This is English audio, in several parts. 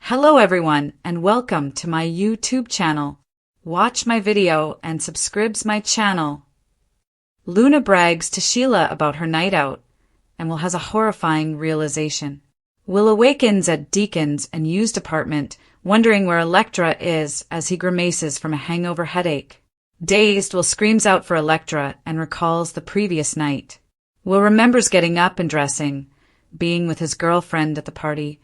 Hello everyone and welcome to my YouTube channel. Watch my video and subscribe my channel. Luna brags to Sheila about her night out and Will has a horrifying realization. Will awakens at Deacon's and used apartment, wondering where Electra is as he grimaces from a hangover headache. Dazed, Will screams out for Electra and recalls the previous night. Will remembers getting up and dressing, being with his girlfriend at the party,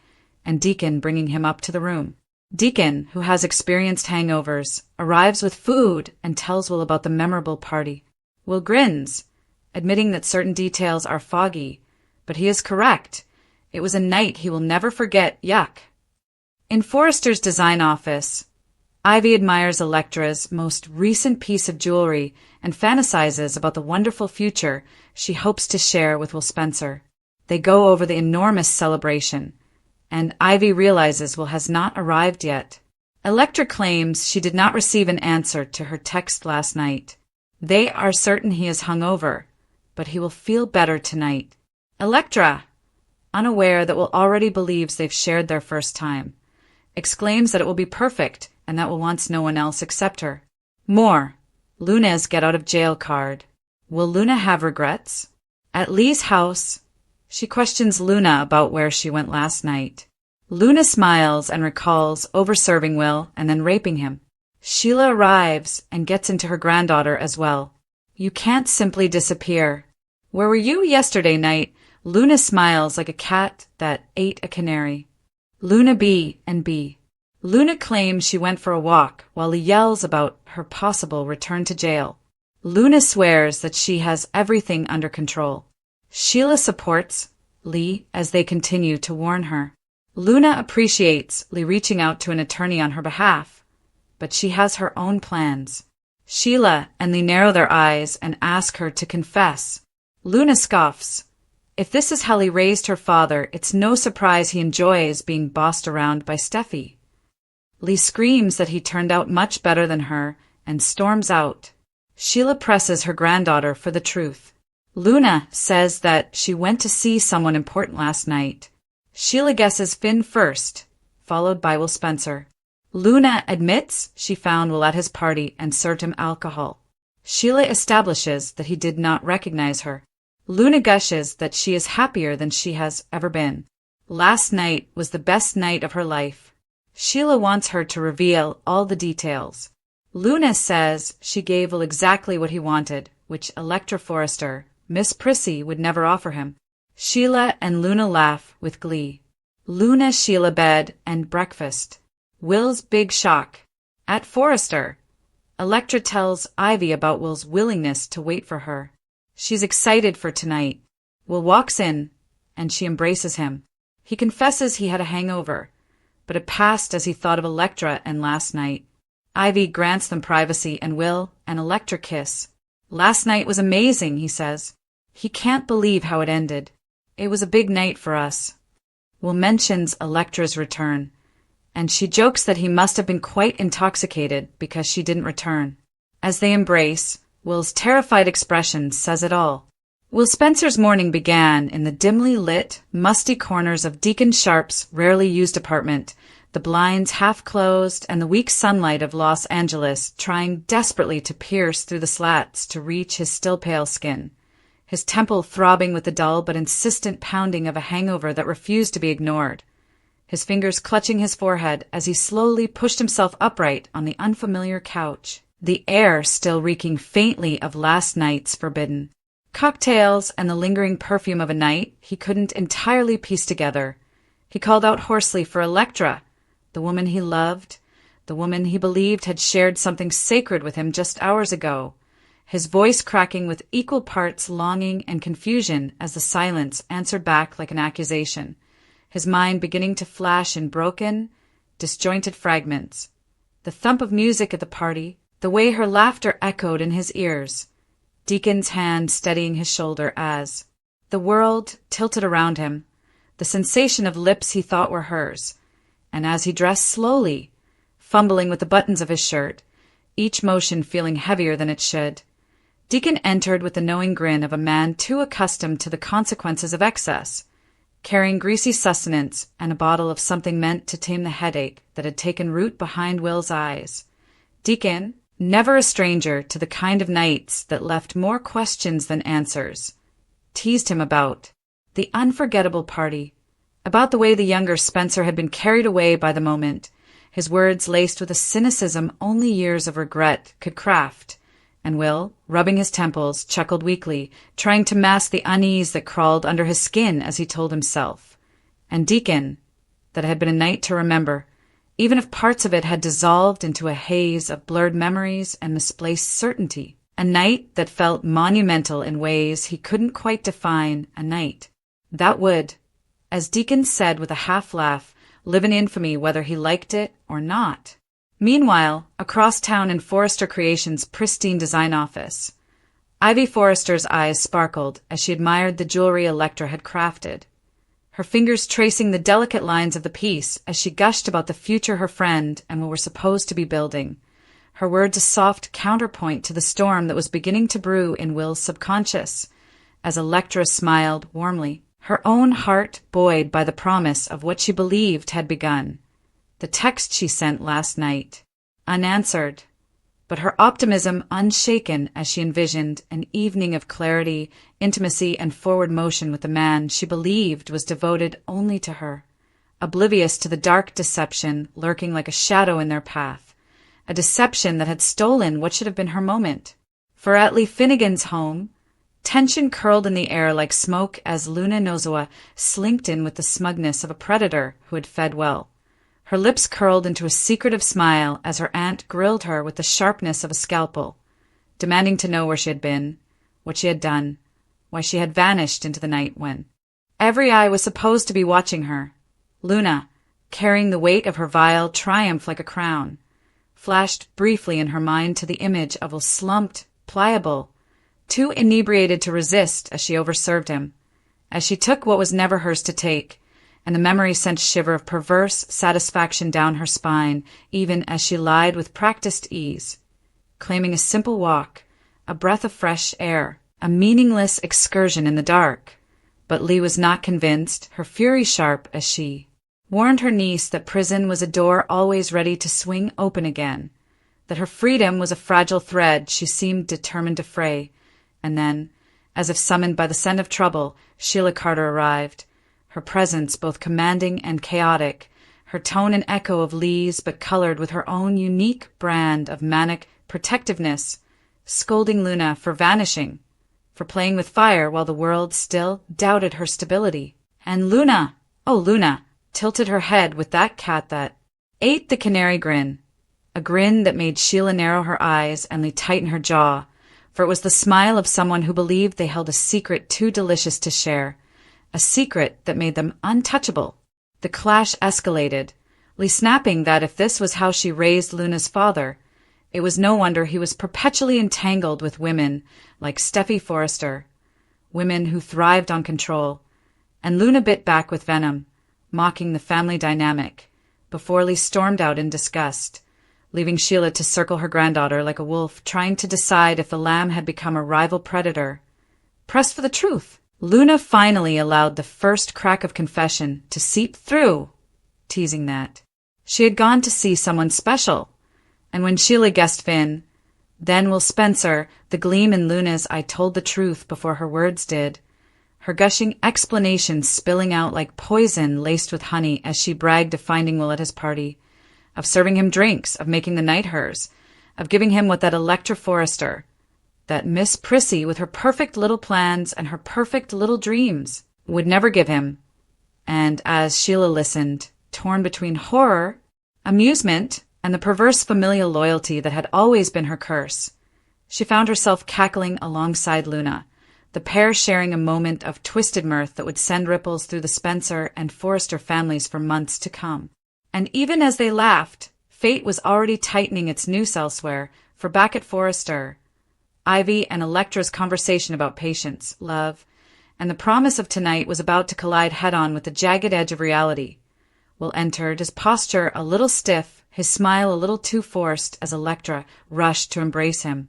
and Deacon bringing him up to the room. Deacon, who has experienced hangovers, arrives with food and tells Will about the memorable party. Will grins, admitting that certain details are foggy, but he is correct. It was a night he will never forget. Yuck. In Forrester's design office, Ivy admires Electra's most recent piece of jewelry and fantasizes about the wonderful future she hopes to share with Will Spencer. They go over the enormous celebration, and Ivy realizes Will has not arrived yet. Electra claims she did not receive an answer to her text last night. They are certain he is hungover, but he will feel better tonight. Electra, unaware that Will already believes they've shared their first time, exclaims that it will be perfect and that Will wants no one else except her. More. Luna's get out of jail card. Will Luna have regrets? At Lee's house, she questions Luna about where she went last night. Luna smiles and recalls overserving Will and then raping him. Sheila arrives and gets into her granddaughter as well. You can't simply disappear. Where were you yesterday night? Luna smiles like a cat that ate a canary. Luna B and B. Luna claims she went for a walk while Lee yells about her possible return to jail. Luna swears that she has everything under control. Sheila supports Lee as they continue to warn her. Luna appreciates Lee reaching out to an attorney on her behalf, but she has her own plans. Sheila and Lee narrow their eyes and ask her to confess. Luna scoffs. If this is how Lee raised her father, it's no surprise he enjoys being bossed around by Steffi. Lee screams that he turned out much better than her and storms out. Sheila presses her granddaughter for the truth. Luna says that she went to see someone important last night. Sheila guesses Finn first, followed by Will Spencer. Luna admits she found Will at his party and served him alcohol. Sheila establishes that he did not recognize her. Luna gushes that she is happier than she has ever been. Last night was the best night of her life. Sheila wants her to reveal all the details. Luna says she gave Will exactly what he wanted, which Electra Forrester, Miss Prissy, would never offer him. Sheila and Luna laugh with glee. Luna, Sheila bed and breakfast. Will's big shock. At Forrester, Electra tells Ivy about Will's willingness to wait for her. She's excited for tonight. Will walks in, and she embraces him. He confesses he had a hangover, but it passed as he thought of Electra and last night. Ivy grants them privacy and Will and Electra kiss. Last night was amazing, he says. He can't believe how it ended. It was a big night for us. Will mentions Electra's return, and she jokes that he must have been quite intoxicated because she didn't return. As they embrace, Will's terrified expression says it all. Will Spencer's morning began in the dimly lit, musty corners of Deacon Sharp's rarely used apartment, the blinds half closed and the weak sunlight of Los Angeles trying desperately to pierce through the slats to reach his still pale skin. His temple throbbing with the dull but insistent pounding of a hangover that refused to be ignored. His fingers clutching his forehead as he slowly pushed himself upright on the unfamiliar couch, the air still reeking faintly of last night's forbidden cocktails and the lingering perfume of a night he couldn't entirely piece together. He called out hoarsely for Electra, the woman he loved, the woman he believed had shared something sacred with him just hours ago. His voice cracking with equal parts longing and confusion as the silence answered back like an accusation, his mind beginning to flash in broken, disjointed fragments. The thump of music at the party, the way her laughter echoed in his ears, Deacon's hand steadying his shoulder as the world tilted around him, the sensation of lips he thought were hers, and as he dressed slowly, fumbling with the buttons of his shirt, each motion feeling heavier than it should, Deacon entered with the knowing grin of a man too accustomed to the consequences of excess, carrying greasy sustenance and a bottle of something meant to tame the headache that had taken root behind Will's eyes. Deacon, never a stranger to the kind of nights that left more questions than answers, teased him about the unforgettable party, about the way the younger Spencer had been carried away by the moment, his words laced with a cynicism only years of regret could craft, and Will, rubbing his temples, chuckled weakly, trying to mask the unease that crawled under his skin as he told himself. And Deacon, that it had been a night to remember, even if parts of it had dissolved into a haze of blurred memories and misplaced certainty. A night that felt monumental in ways he couldn't quite define, a night that would, as Deacon said with a half-laugh, live in infamy whether he liked it or not. Meanwhile, across town in Forrester Creations' pristine design office, Ivy Forrester's eyes sparkled as she admired the jewelry Electra had crafted, her fingers tracing the delicate lines of the piece as she gushed about the future her friend and Will were supposed to be building, her words a soft counterpoint to the storm that was beginning to brew in Will's subconscious, as Electra smiled warmly, her own heart buoyed by the promise of what she believed had begun. The text she sent last night, unanswered, but her optimism unshaken as she envisioned an evening of clarity, intimacy, and forward motion with the man she believed was devoted only to her, oblivious to the dark deception lurking like a shadow in their path, a deception that had stolen what should have been her moment. For at Lee Finnegan's home, tension curled in the air like smoke as Luna Nozawa slinked in with the smugness of a predator who had fed well. Her lips curled into a secretive smile as her aunt grilled her with the sharpness of a scalpel, demanding to know where she had been, what she had done, why she had vanished into the night when every eye was supposed to be watching her. Luna, carrying the weight of her vile triumph like a crown, flashed briefly in her mind to the image of a slumped, pliable, too inebriated to resist as she overserved him, as she took what was never hers to take, and the memory sent a shiver of perverse satisfaction down her spine even as she lied with practiced ease, claiming a simple walk, a breath of fresh air, a meaningless excursion in the dark. But Lee was not convinced, her fury sharp as she warned her niece that prison was a door always ready to swing open again, that her freedom was a fragile thread she seemed determined to fray. And then, as if summoned by the scent of trouble, Sheila Carter arrived, her presence both commanding and chaotic, her tone an echo of Lee's but colored with her own unique brand of manic protectiveness, scolding Luna for vanishing, for playing with fire while the world still doubted her stability. And Luna, oh Luna, tilted her head with that cat that ate the canary grin, a grin that made Sheila narrow her eyes and Lee tighten her jaw, for it was the smile of someone who believed they held a secret too delicious to share, a secret that made them untouchable. The clash escalated, Lee snapping that if this was how she raised Luna's father, it was no wonder he was perpetually entangled with women like Steffi Forrester, women who thrived on control, and Luna bit back with venom, mocking the family dynamic, before Lee stormed out in disgust, leaving Sheila to circle her granddaughter like a wolf, trying to decide if the lamb had become a rival predator. Pressed for the truth, Luna finally allowed the first crack of confession to seep through, teasing that she had gone to see someone special, and when Sheila guessed Finn, then Will Spencer, the gleam in Luna's I told the truth before her words did, her gushing explanations spilling out like poison laced with honey as she bragged of finding Will at his party, of serving him drinks, of making the night hers, of giving him what that Electra Forrester, that Miss Prissy with her perfect little plans and her perfect little dreams, would never give him. And as Sheila listened, torn between horror, amusement, and the perverse familial loyalty that had always been her curse, she found herself cackling alongside Luna, the pair sharing a moment of twisted mirth that would send ripples through the Spencer and Forrester families for months to come. And even as they laughed, fate was already tightening its noose elsewhere, for back at Forrester, Ivy and Electra's conversation about patience, love, and the promise of tonight was about to collide head-on with the jagged edge of reality. Will entered, his posture a little stiff, his smile a little too forced as Electra rushed to embrace him,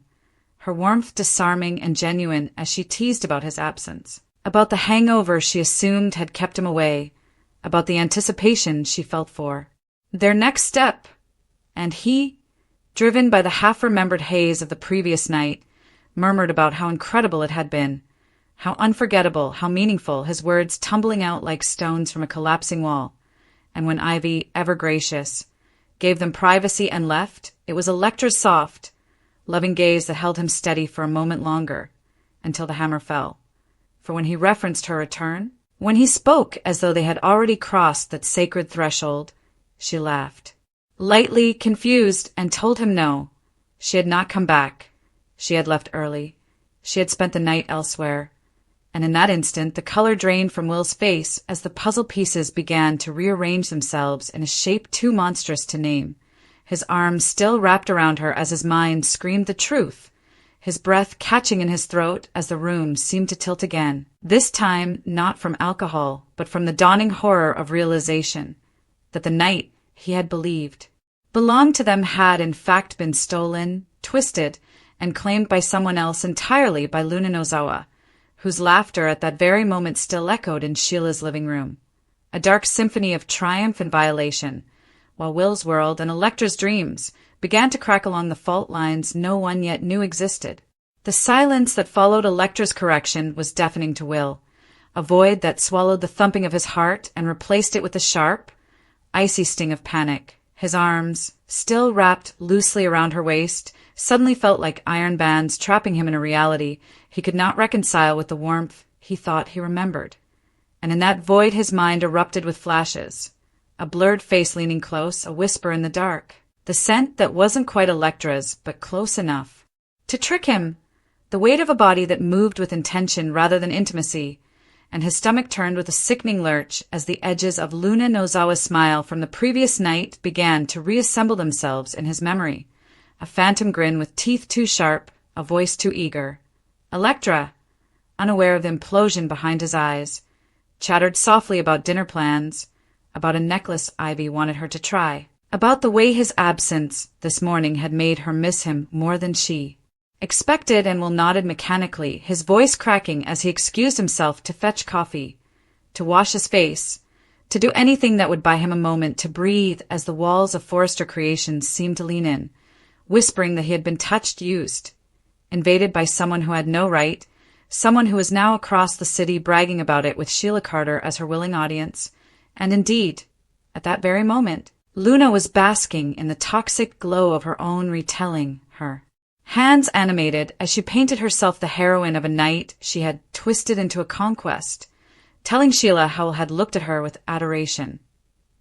her warmth disarming and genuine as she teased about his absence. about the hangover she assumed had kept him away, about the anticipation she felt for their next step, and he, driven by the half-remembered haze of the previous night, murmured about how incredible it had been, how unforgettable, how meaningful, his words tumbling out like stones from a collapsing wall. And when Ivy, ever gracious, gave them privacy and left, it was Electra's soft, loving gaze that held him steady for a moment longer, until the hammer fell. For when he referenced her return, when he spoke as though they had already crossed that sacred threshold, she laughed, lightly confused, and told him no. She had not come back. She had left early. She had spent the night elsewhere. And in that instant, the color drained from Will's face as the puzzle pieces began to rearrange themselves in a shape too monstrous to name. His arms still wrapped around her as his mind screamed the truth, his breath catching in his throat as the room seemed to tilt again, this time not from alcohol, but from the dawning horror of realization that the night he had believed belonged to them had in fact been stolen, twisted, and claimed by someone else entirely, by Luna Nozawa, whose laughter at that very moment still echoed in Sheila's living room, a dark symphony of triumph and violation, while Will's world and Electra's dreams began to crack along the fault lines no one yet knew existed. The silence that followed Electra's correction was deafening to Will, a void that swallowed the thumping of his heart and replaced it with a sharp, icy sting of panic. His arms, still wrapped loosely around her waist, suddenly felt like iron bands trapping him in a reality he could not reconcile with the warmth he thought he remembered. And in that void his mind erupted with flashes. A blurred face leaning close, a whisper in the dark. The scent that wasn't quite Electra's, but close enough to trick him. The weight of a body that moved with intention rather than intimacy. And his stomach turned with a sickening lurch as the edges of Luna Nozawa's smile from the previous night began to reassemble themselves in his memory. A phantom grin with teeth too sharp, a voice too eager. Electra, unaware of the implosion behind his eyes, chattered softly about dinner plans, about a necklace Ivy wanted her to try, about the way his absence this morning had made her miss him more than she expected, and Will nodded mechanically, his voice cracking as he excused himself to fetch coffee, to wash his face, to do anything that would buy him a moment to breathe as the walls of Forrester Creations seemed to lean in, whispering that he had been touched, used, invaded by someone who had no right, someone who was now across the city bragging about it with Sheila Carter as her willing audience. And indeed, at that very moment, Luna was basking in the toxic glow of her own retelling her. Hands animated as she painted herself the heroine of a night she had twisted into a conquest, telling Sheila how Will had looked at her with adoration,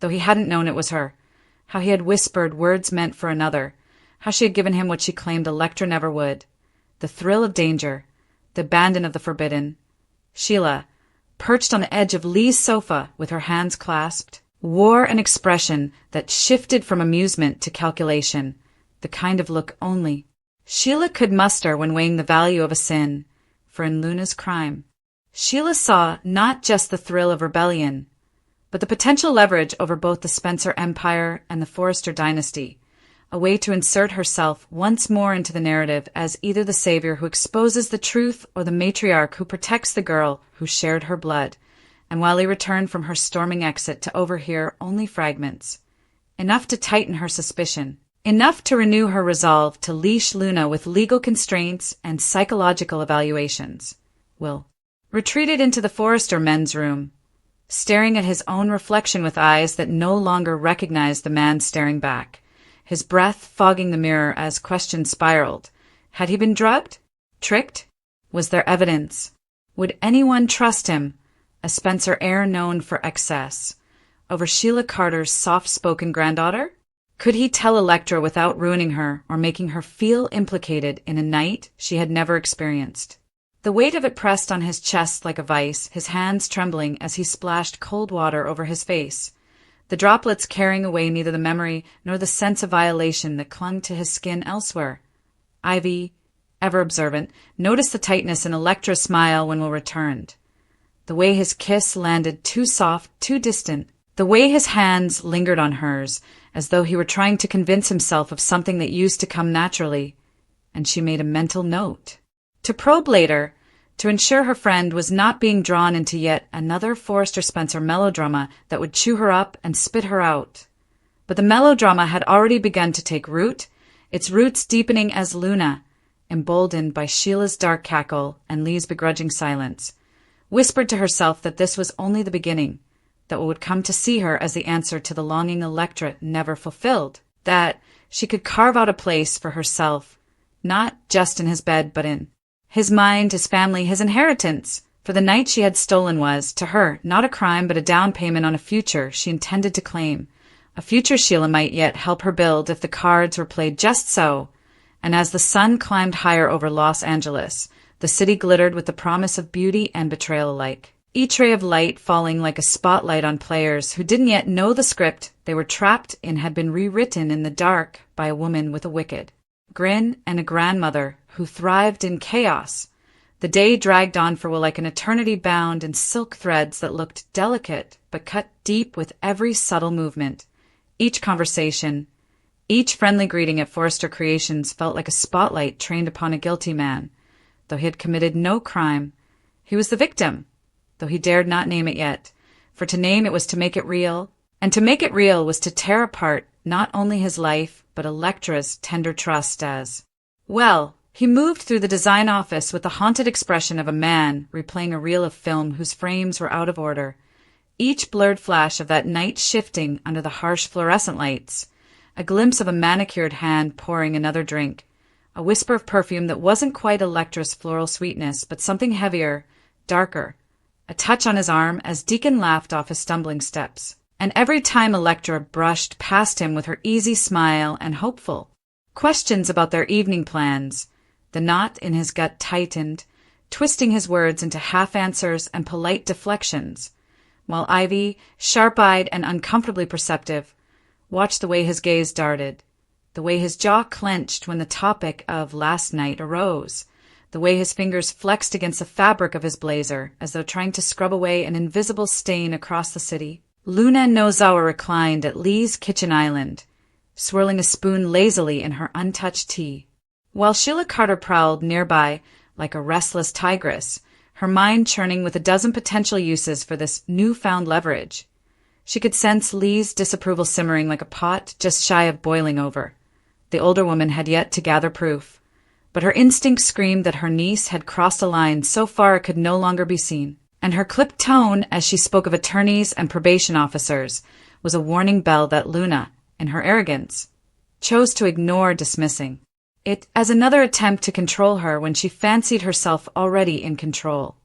though he hadn't known it was her, how he had whispered words meant for another, how she had given him what she claimed Electra never would, the thrill of danger, the abandon of the forbidden. Sheila, perched on the edge of Lee's sofa with her hands clasped, wore an expression that shifted from amusement to calculation, the kind of look only Sheila could muster when weighing the value of a sin, for in Luna's crime, Sheila saw not just the thrill of rebellion, but the potential leverage over both the Spencer Empire and the Forrester dynasty, a way to insert herself once more into the narrative as either the savior who exposes the truth or the matriarch who protects the girl who shared her blood, and Wiley returned from her storming exit to overhear only fragments, enough to tighten her suspicion. Enough to renew her resolve to leash Luna with legal constraints and psychological evaluations. Will retreated into the Forrester men's room, staring at his own reflection with eyes that no longer recognized the man staring back, his breath fogging the mirror as questions spiraled. Had he been drugged? Tricked? Was there evidence? Would anyone trust him, a Spencer heir known for excess, over Sheila Carter's soft-spoken granddaughter? Could he tell Electra without ruining her or making her feel implicated in a night she had never experienced? The weight of it pressed on his chest like a vice, his hands trembling as he splashed cold water over his face, the droplets carrying away neither the memory nor the sense of violation that clung to his skin elsewhere. Ivy, ever observant, noticed the tightness in Electra's smile when Will returned. The way his kiss landed too soft, too distant, the way his hands lingered on hers, as though he were trying to convince himself of something that used to come naturally, and she made a mental note. To probe later, to ensure her friend was not being drawn into yet another Forrester Spencer melodrama that would chew her up and spit her out. But the melodrama had already begun to take root, its roots deepening as Luna, emboldened by Sheila's dark cackle and Lee's begrudging silence, whispered to herself that this was only the beginning, that what would come to see her as the answer to the longing Electra never fulfilled, that she could carve out a place for herself, not just in his bed but in his mind, his family, his inheritance. For the night she had stolen was, to her, not a crime but a down payment on a future she intended to claim, a future Sheila might yet help her build if the cards were played just so. And as the sun climbed higher over Los Angeles, the city glittered with the promise of beauty and betrayal alike, each ray of light falling like a spotlight on players who didn't yet know the script they were trapped in had been rewritten in the dark by a woman with a wicked grin and a grandmother who thrived in chaos. The day dragged on for like an eternity bound in silk threads that looked delicate but cut deep with every subtle movement. Each conversation, each friendly greeting at Forrester Creations felt like a spotlight trained upon a guilty man. Though he had committed no crime, he was the victim, though he dared not name it yet, for to name it was to make it real, and to make it real was to tear apart not only his life, but Electra's tender trust as, well, he moved through the design office with the haunted expression of a man replaying a reel of film whose frames were out of order, each blurred flash of that night shifting under the harsh fluorescent lights, a glimpse of a manicured hand pouring another drink, a whisper of perfume that wasn't quite Electra's floral sweetness, but something heavier, darker, a touch on his arm as Deacon laughed off his stumbling steps. And every time Electra brushed past him with her easy smile and hopeful questions about their evening plans, the knot in his gut tightened, twisting his words into half-answers and polite deflections, while Ivy, sharp-eyed and uncomfortably perceptive, watched the way his gaze darted, the way his jaw clenched when the topic of last night arose, the way his fingers flexed against the fabric of his blazer as though trying to scrub away an invisible stain across the city. Luna and Nozawa reclined at Lee's kitchen island, swirling a spoon lazily in her untouched tea, while Sheila Carter prowled nearby like a restless tigress, her mind churning with a dozen potential uses for this newfound leverage. She could sense Lee's disapproval simmering like a pot just shy of boiling over. The older woman had yet to gather proof, but her instinct screamed that her niece had crossed a line so far it could no longer be seen, and her clipped tone as she spoke of attorneys and probation officers was a warning bell that Luna, in her arrogance, chose to ignore dismissing it as another attempt to control her when she fancied herself already in control.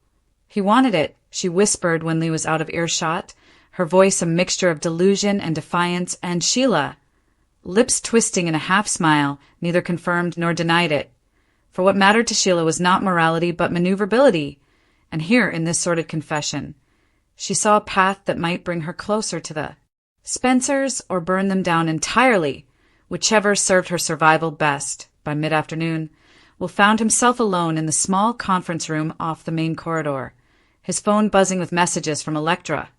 He wanted it, she whispered when Lee was out of earshot, her voice a mixture of delusion and defiance, and Sheila, lips twisting in a half-smile, neither confirmed nor denied it. For what mattered to Sheila was not morality but maneuverability, and here, in this sordid confession, she saw a path that might bring her closer to the Spencers or burn them down entirely, whichever served her survival best. By mid-afternoon, Will found himself alone in the small conference room off the main corridor, his phone buzzing with messages from Electra.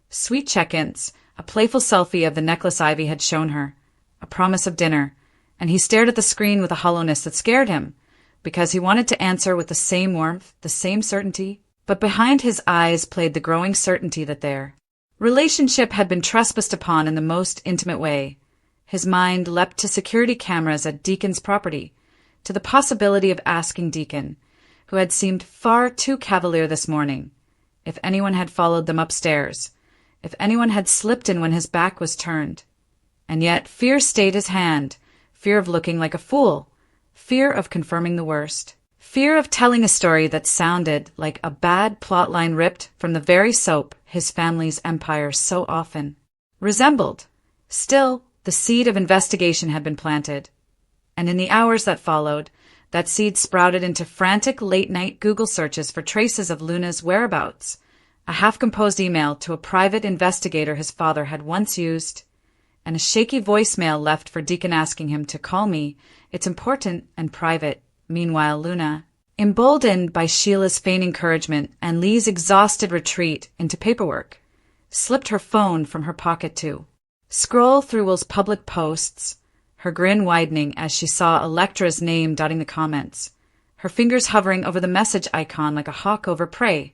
Sweet check-ins, a playful selfie of the necklace Ivy had shown her, a promise of dinner, and he stared at the screen with a hollowness that scared him, because he wanted to answer with the same warmth, the same certainty, but behind his eyes played the growing certainty that their relationship had been trespassed upon in the most intimate way. His mind leapt to security cameras at Deacon's property, to the possibility of asking Deacon, who had seemed far too cavalier this morning, if anyone had followed them upstairs, if anyone had slipped in when his back was turned. And yet fear stayed his hand, fear of looking like a fool, fear of confirming the worst, fear of telling a story that sounded like a bad plotline ripped from the very soap his family's empire so often resembled. Still, the seed of investigation had been planted, and in the hours that followed, that seed sprouted into frantic late-night Google searches for traces of Luna's whereabouts, a half-composed email to a private investigator his father had once used, and a shaky voicemail left for Deacon asking him to call me. It's important and private. Meanwhile, Luna, emboldened by Sheila's faint encouragement and Lee's exhausted retreat into paperwork, slipped her phone from her pocket to scroll through Will's public posts, her grin widening as she saw Electra's name dotting the comments, her fingers hovering over the message icon like a hawk over prey.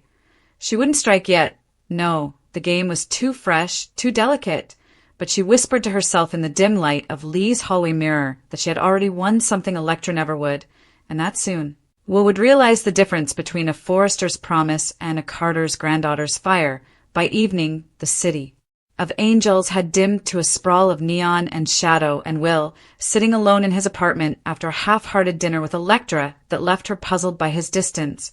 She wouldn't strike yet. No, the game was too fresh, too delicate. But she whispered to herself in the dim light of Lee's hallway mirror that she had already won something Electra never would, and that soon. Will would realize the difference between a forester's promise and a Carter's granddaughter's fire. By evening, the city of angels had dimmed to a sprawl of neon and shadow, and Will, sitting alone in his apartment after a half-hearted dinner with Electra that left her puzzled by his distance,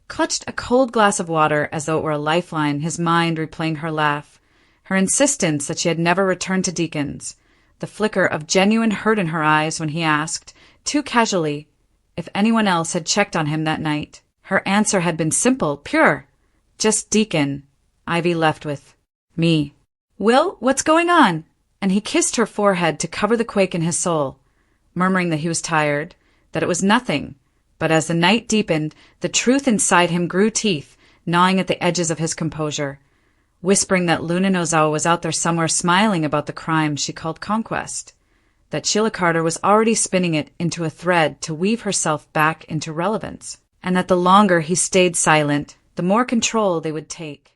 clutched a cold glass of water as though it were a lifeline, his mind replaying her laugh, her insistence that she had never returned to Deacon's, the flicker of genuine hurt in her eyes when he asked, too casually, if anyone else had checked on him that night. Her answer had been simple, pure. Just Deacon. Ivy left with, me. Will, what's going on? And he kissed her forehead to cover the quake in his soul, murmuring that he was tired, that it was nothing. But as the night deepened, the truth inside him grew teeth, gnawing at the edges of his composure, whispering that Luna Nozawa was out there somewhere smiling about the crime she called conquest, that Sheila Carter was already spinning it into a thread to weave herself back into relevance, and that the longer he stayed silent, the more control they would take.